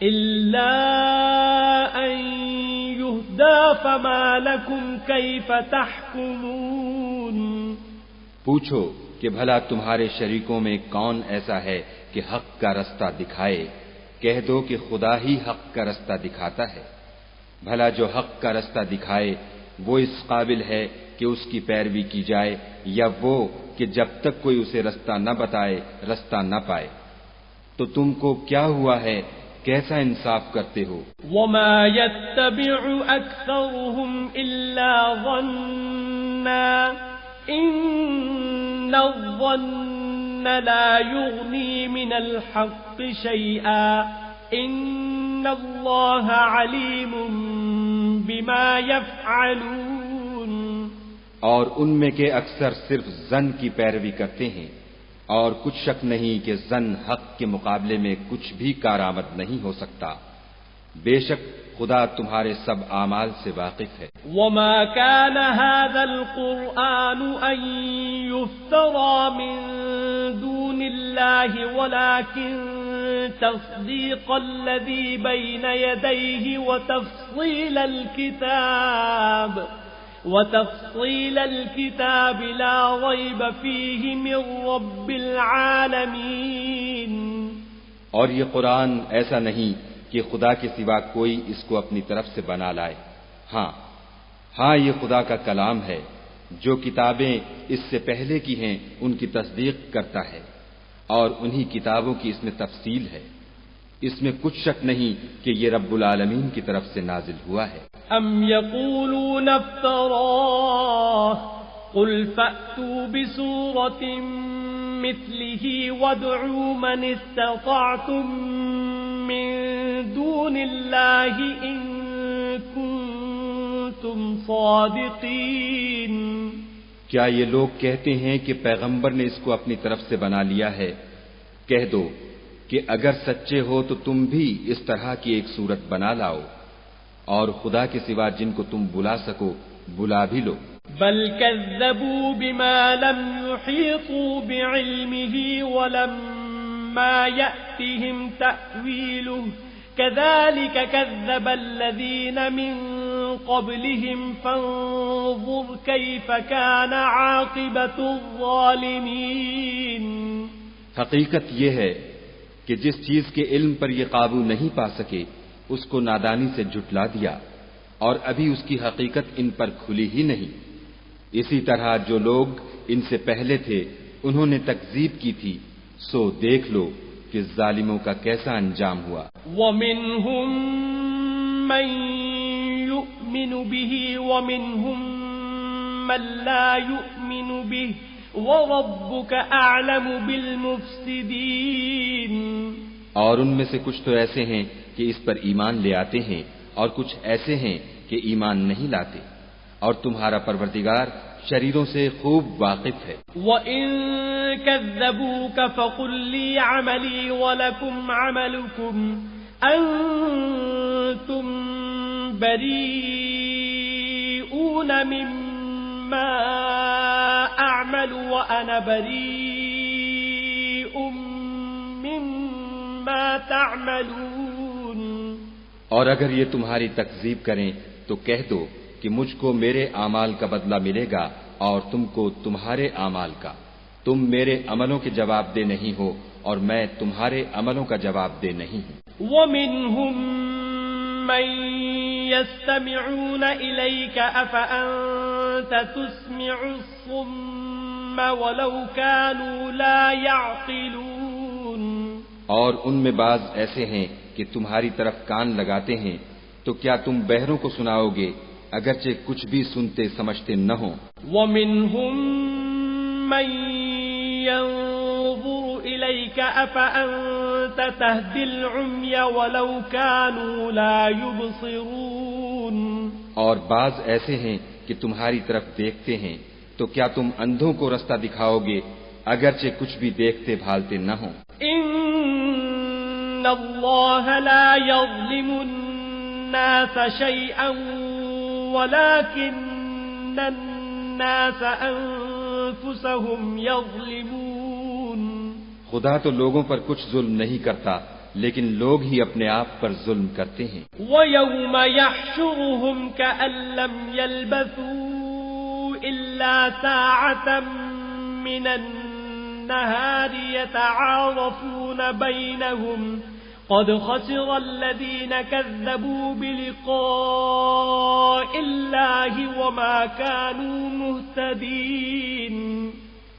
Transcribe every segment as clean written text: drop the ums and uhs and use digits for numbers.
إلا أن يهدى فما لكم كيف تحكمون. پوچھو کہ بھلا تمہارے شریکوں میں کون ایسا ہے کہ حق کا رستہ دکھائے؟ کہہ دو کہ خدا ہی حق کا رستہ دکھاتا ہے. بھلا جو حق کا رستہ دکھائے وہ اس قابل ہے کہ اس کی پیروی کی جائے، یا وہ کہ جب تک کوئی اسے رستہ نہ بتائے رستہ نہ پائے؟ تو تم کو کیا ہوا ہے؟ کیسا انصاف کرتے ہو؟ وما يتبع أكثرهم إلا ظنا إن الظن لا يغني من الحق شيئا إن الله عليم بما يفعلون. اور ان میں کے اکثر صرف ظن کی پیروی کرتے ہیں، اور کچھ شک نہیں کہ ظن حق کے مقابلے میں کچھ بھی کارآمد نہیں ہو سکتا. بے شک خدا تمہارے سب اعمال سے واقف ہے. وما كان هذا القرآن أن يفترى من دون الله ولكن تصديق الذي بين يديه وتفصيل الكتاب لا ريب فيه من رب العالمين. اور یہ قرآن ایسا نہیں کہ خدا کے سوا کوئی اس کو اپنی طرف سے بنا لائے. ہاں یہ خدا کا کلام ہے. جو کتابیں اس سے پہلے کی ہیں ان کی تصدیق کرتا ہے، اور انہی کتابوں کی اس میں تفصیل ہے. اس میں کچھ شک نہیں کہ یہ رب العالمین کی طرف سے نازل ہوا ہے. ام یقولون افتراہ قل فأتوا بسورة مثله وادعوا من استطعتم من دون الله إن كنتم صادقين. کیا یہ لوگ کہتے ہیں کہ پیغمبر نے اس کو اپنی طرف سے بنا لیا ہے؟ کہہ دو کہ اگر سچے ہو تو تم بھی اس طرح کی ایک صورت بنا لاؤ، اور خدا کے سوا جن کو تم بلا سکو بلا بھی لو. بل كذبوا بما لم يحيطوا بعلمه ولما يأتهم تأويله كذلك كذب الذين من قبلهم فانظر كيف كان عاقبة الظالمين. حقیقت یہ ہے کہ جس چیز کے علم پر یہ قابو نہیں پا سکے اس کو نادانی سے جھٹلا دیا، اور ابھی اس کی حقیقت ان پر کھلی ہی نہیں. اسی طرح جو لوگ ان سے پہلے تھے انہوں نے تکذیب کی تھی، سو دیکھ لو کہ ظالموں کا کیسا انجام ہوا. وَمِنْهُمْ مَنْ يُؤْمِنُ بِهِ وَمِنْهُمْ مَنْ لَا يُؤْمِنُ بِهِ وَرَبُّكَ أَعْلَمُ بِالْمُفْسِدِينَ. اور ان میں سے کچھ تو ایسے ہیں کہ اس پر ایمان لے آتے ہیں، اور کچھ ایسے ہیں کہ ایمان نہیں لاتے، اور تمہارا پروردگار شریروں سے خوب واقف ہے. وَإِن كَذَّبُوكَ فَقُل لِّي عَمَلِي وَلَكُمْ عَمَلُكُمْ أَنتُمْ بَرِيئُونَ مِمَّا أَعْمَلُ وَأَنَا بَرِيءٌ مِّمَّا تَعْمَلُونَ. اور اگر یہ تمہاری تکذیب کریں تو کہہ دو کہ مجھ کو میرے اعمال کا بدلہ ملے گا اور تم کو تمہارے اعمال کا. تم میرے عملوں کے جواب دہ نہیں ہو اور میں تمہارے عملوں کا جواب دہ نہیں ہوں. وَمِنْهُمْ مَنْ يَسْتَمِعُونَ إِلَيْكَ أَفَأَنْتَ تُسْمِعُ الصُّمَّ وَلَوْ كَانُوا لَا يَعْقِلُونَ. اور ان میں بعض ایسے ہیں کہ تمہاری طرف کان لگاتے ہیں، تو کیا تم بہروں کو سناؤ گے اگرچہ کچھ بھی سنتے سمجھتے نہ ہوں. وَمِنْهُمْ مَنْ يَنظُرُ إِلَيْكَ أَفَأَنْتَ تَهْدِي الْعُمْيَ وَلَوْ كَانُوا لَا يُبْصِرُونَ. اور بعض ایسے ہیں کہ تمہاری طرف دیکھتے ہیں، تو کیا تم اندھوں کو رستہ دکھاؤ گے اگرچہ کچھ بھی دیکھتے بھالتے نہ ہوں. إِنَّ اللَّهَ لَا يَظْلِمُ النَّاسَ شَيْئًا وَلَكِنَّ النَّاسَ أَنفُسَهُمْ يَظْلِمُونَ. خدا تو لوگوں پر کچھ ظلم نہیں کرتا لیکن لوگ ہی اپنے آپ پر ظلم کرتے ہیں۔ وَيَوْمَ يَحْشُرُهُمْ كَأَن لَّمْ يَلْبَثُوا إِلَّا سَاعَةً مِّنَ النَّهَارِ يَتَعَارَفُونَ بَيْنَهُمْ قَدْ خَسِرَ الَّذِينَ كَذَّبُوا بِلِقَاءِ اللَّهِ وَمَا كَانُوا مُهْتَدِينَ۔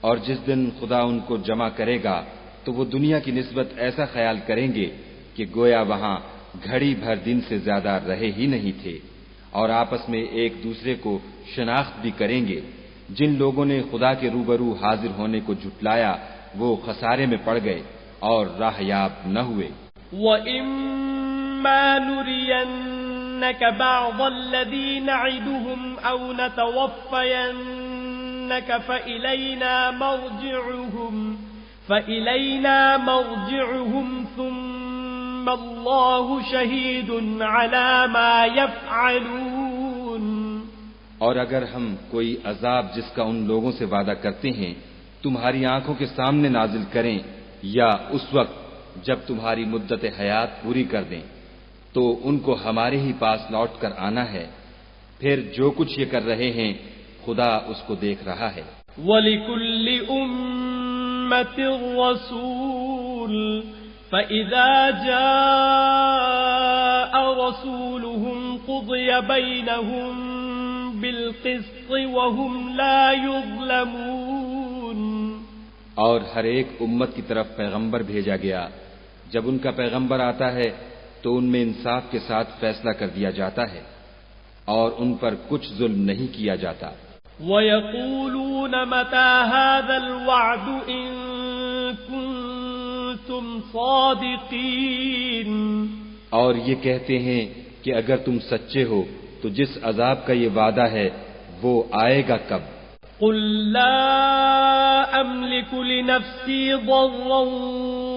اور جس دن خدا ان کو جمع کرے گا تو وہ دنیا کی نسبت ایسا خیال کریں گے کہ گویا وہاں گھڑی بھر دن سے زیادہ رہے ہی نہیں تھے، اور آپس میں ایک دوسرے کو شناخت بھی کریں گے۔ جن لوگوں نے خدا کے روبرو حاضر ہونے کو جھٹلایا وہ خسارے میں پڑ گئے اور راہ یاب نہ ہوئے۔ وَإِمَّا نُرِيَنَّكَ بَعْضَ الَّذِي نَعِدُهُمْ أَوْ نَتَوَفَّيَنَّكَ فَإِلَيْنَا مَرْجِعُهُمْ ثُمَّ اللَّهُ شَهِيدٌ عَلَى مَا يَفْعَلُونَ۔ اور اگر ہم کوئی عذاب جس کا ان لوگوں سے وعدہ کرتے ہیں تمہاری آنکھوں کے سامنے نازل کریں یا اس وقت جب تمہاری مدت حیات پوری کر دیں تو ان کو ہمارے ہی پاس لوٹ کر آنا ہے، پھر جو کچھ یہ کر رہے ہیں خدا اس کو دیکھ رہا ہے۔ وَلِكُلِّ أُمَّةٍ رَّسُولٌ فَإِذَا جَاءَ رَسُولُهُمْ قُضِيَ بَيْنَهُم بِالْقِسْطِ وَهُمْ لَا يُظْلَمُونَ۔ اور ہر ایک امت کی طرف پیغمبر بھیجا گیا، جب ان کا پیغمبر آتا ہے تو ان میں انصاف کے ساتھ فیصلہ کر دیا جاتا ہے اور ان پر کچھ ظلم نہیں کیا جاتا۔ وَيَقُولُونَ مَتَى هَذَا الْوَعْدُ إِن كُنتُمْ صَادِقِينَ۔ اور یہ کہتے ہیں کہ اگر تم سچے ہو تو جس عذاب کا یہ وعدہ ہے وہ آئے گا کب؟ قُل لَّا أَمْلِكُ لِنَفْسِي ضَرًّا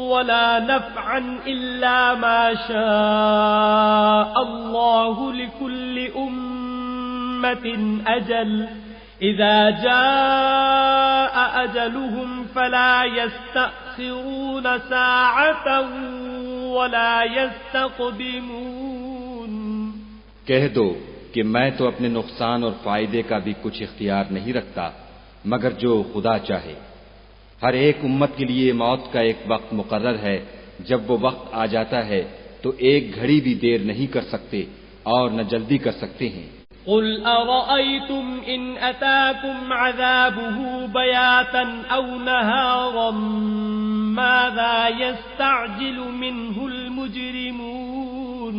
وَلَا نَفْعًا إِلَّا مَا شَاءَ اللَّهُ لِكُلِّ أُمَّةٍ أَجَلٌ إِذَا جَاءَ أَجَلُهُمْ فَلَا يَسْتَأْخِرُونَ سَاعَةً وَلَا يَسْتَقْدِمُونَ۔ کہہ دو کہ میں تو اپنے نقصان اور فائدے کا بھی کچھ اختیار نہیں رکھتا مگر جو خدا چاہے۔ ہر ایک امت کے لیے موت کا ایک وقت مقرر ہے، جب وہ وقت آ جاتا ہے تو ایک گھڑی بھی دیر نہیں کر سکتے اور نہ جلدی کر سکتے ہیں۔ قُلْ أَرَأَيْتُمْ إِنْ أَتَاكُمْ عَذَابُهُ بَيَاتًا أَوْ نَهَارًا مَاذَا يَسْتَعْجِلُ مِنْهُ الْمُجْرِمُونَ۔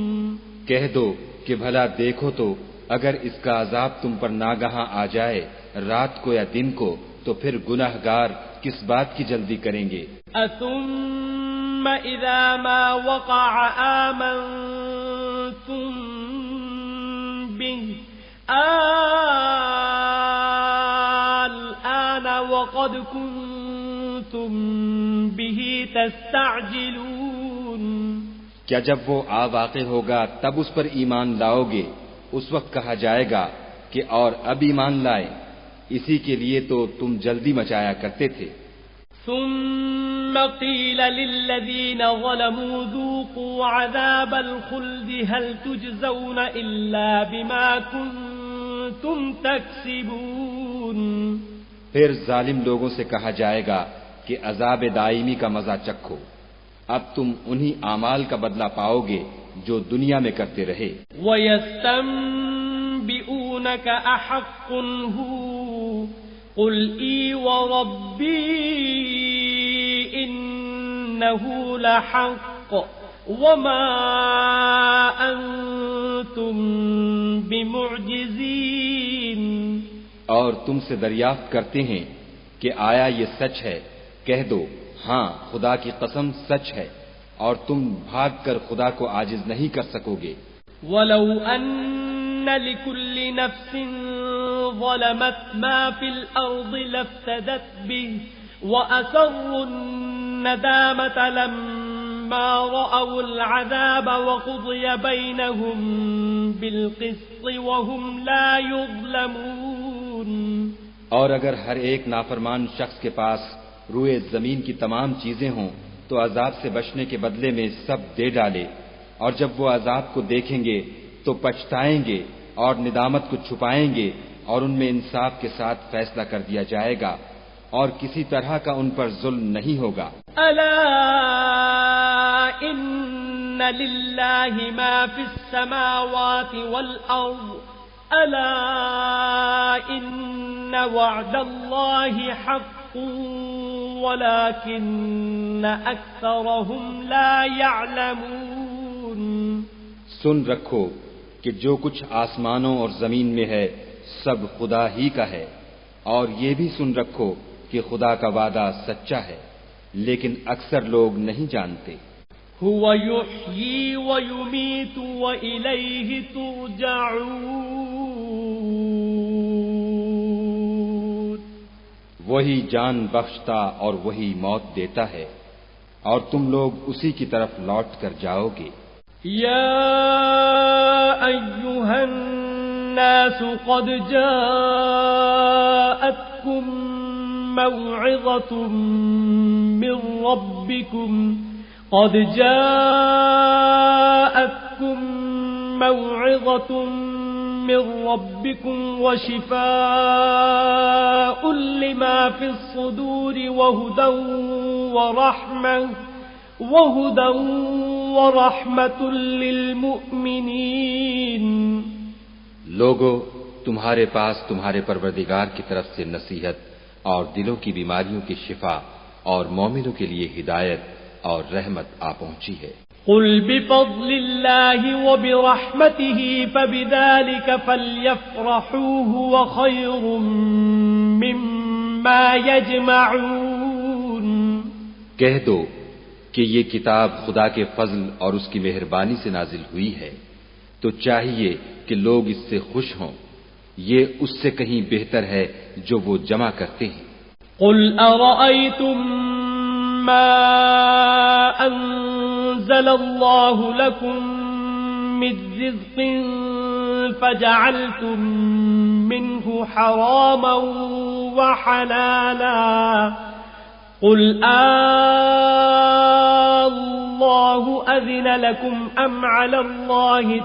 کہہ دو کہ بھلا دیکھو تو اگر اس کا عذاب تم پر ناگہاں آ جائے رات کو یا دن کو تو پھر گناہگار کس بات کی جلدی کریں گے؟ أَثُمَّ إِذَا مَا وَقَعَ آمَنْتُمْ بِهِ الآن وقد كنتم به تستعجلون۔ کیا جب وہ آ واقع ہوگا تب اس پر ایمان لاؤ گے؟ اس وقت کہا جائے گا کہ اور اب ایمان لائے، اسی کے لیے تو تم جلدی مچایا کرتے تھے۔ ثم قيل للذين ظلموا ذوقوا عذاب الخلد هل تجزون إلا بما كنتم تكسبون۔ پھر ظالم لوگوں سے کہا جائے گا کہ عذاب دائمی کا مزہ چکھو، اب تم انہی اعمال کا بدلہ پاؤ گے جو دنیا میں کرتے رہے۔ وَيَسْتَنبِئُونَكَ أَحَقٌّ هُوَ قُلْ إِي وَرَبِّي إِنَّهُ لَحَقٌّ وَمَا أَنْتُمْ بِمُعْجِزِينَ۔ اور تم سے دریافت کرتے ہیں کہ آیا یہ سچ ہے؟ کہہ دو ہاں خدا کی قسم سچ ہے، اور تم بھاگ کر خدا کو عاجز نہیں کر سکو گے۔ وَلَوْ أَنَّ لِكُلِّ نَفْسٍ ظَلَمَتْ مَا فِي الْأَرْضِ لَافْتَدَتْ بِهِ وَأَسَرُّوا النَّدَامَةَ لَمَّا رَأَوُا الْعَذَابَ وَقُضِيَ بَيْنَهُم بِالْقِسْطِ وَهُمْ لَا يُظْلَمُونَ۔ اور اگر ہر ایک نافرمان شخص کے پاس روئے زمین کی تمام چیزیں ہوں تو عذاب سے بچنے کے بدلے میں سب دے ڈالے، اور جب وہ عذاب کو دیکھیں گے تو پچھتائیں گے اور ندامت کو چھپائیں گے، اور ان میں انصاف کے ساتھ فیصلہ کر دیا جائے گا، اور کسی طرح کا ان پر ظلم نہیں ہوگا۔ الا ان للہ ما فی السماوات والارض الا ان وعد اللہ حق ولكن اکثرهم لا يعلمون۔ سن رکھو کہ جو کچھ آسمانوں اور زمین میں ہے سب خدا ہی کا ہے، اور یہ بھی سن رکھو کہ خدا کا وعدہ سچا ہے، لیکن اکثر لوگ نہیں جانتے۔ هو يحيي ويميت وإليه ترجعون۔ وہی جان بخشتا اور وہی موت دیتا ہے، اور تم لوگ اسی کی طرف لوٹ کر جاؤ گے۔ يا أيها الناس قد جاءتكم موعظة من ربكم وشفاء لما في الصدور وهدى ورحمة للمؤمنين۔ لوگو، تمہارے پاس تمہارے پروردگار کی طرف سے نصیحت اور دلوں کی بیماریوں کی شفا اور مومنوں کے لیے ہدایت اور رحمت آ پہنچی ہے۔ قل بفضل الله وبرحمته فبذلك فليفرحوا هو خير مما يجمعون۔ کہہ دو کہ یہ کتاب خدا کے فضل اور اس کی مہربانی سے نازل ہوئی ہے، تو چاہیے کہ لوگ اس سے خوش ہوں، یہ اس سے کہیں بہتر ہے جو وہ جمع کرتے ہیں۔ قل ارأيتم ما انزل الله لكم من رزق فجعلتم منه حراما وحلالا قل الله أذن لكم أم على الله